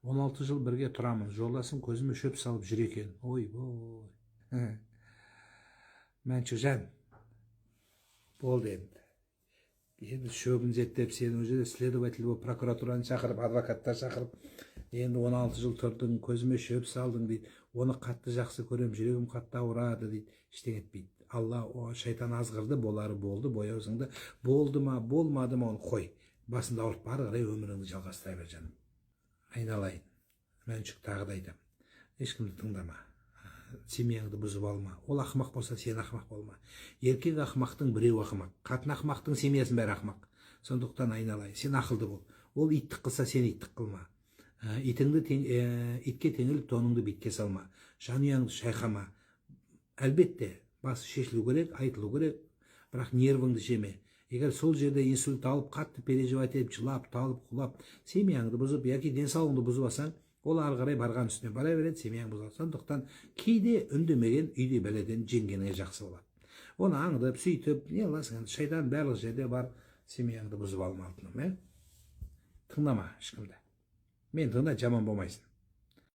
16 жыл бірге тұрамын. Жолдасым көзіме шөп салып жүр екен. Ой. Мәншүкжан, болды енді. Енді шөбін зеттеп, сен ол жерде следователь болып, прокуратураны шақырып, адвокаттар шақырып, енді 16 жыл тұрдың, көзіме шөп салдың дейді. Оны қатты жақсы көрем, жүрегім қатты ауырады дейді. Ештеңе етпейді. Алла, шайтан азғырды, болары болды, бояусыңды. Болды ма, болмады ма, оны қой. Басында ауырып бары қарай өміріңді жалғастай бер жаным. Айналайын. Мәншүк тағы да айтам. Ешкімді тыңдама. Семьяңды бұзып алма. Ол ақымақ болса, сен ақымақ болма. Еркек ақымақтың біреу ақымақ. Қатын ақымақтың семьясын бәрі ақымақ. Сондықтан айналайын. Сен ақылды бол. Ол иттік қылса, сен иттік қылма. Итке теңіліп, тоныңды битке салма. Жанұяңды шайқама. Әлбетте, басы шешілу керек, айтылу керек. Бірақ нервыңды жеме. Егер сол жерде инсульт алып, қатты переживать етіп, жылап, талып, құлап, семьяңды бұзып, яки денсаулығыңды бұзып алсаң, ол ары қарай барған үстіне бара береді, семьяң бұзылады. Сондықтан кейде үндемеген үйде бәледен жеңгеніңе жақсы болады. Оны аңдып, сөйтіп, не қыласың, шайтан барлық жерде бар, семьяңды бұзып алма алтыным, тыңдама ешкімді. Мен тыңда, жаман болмайсың.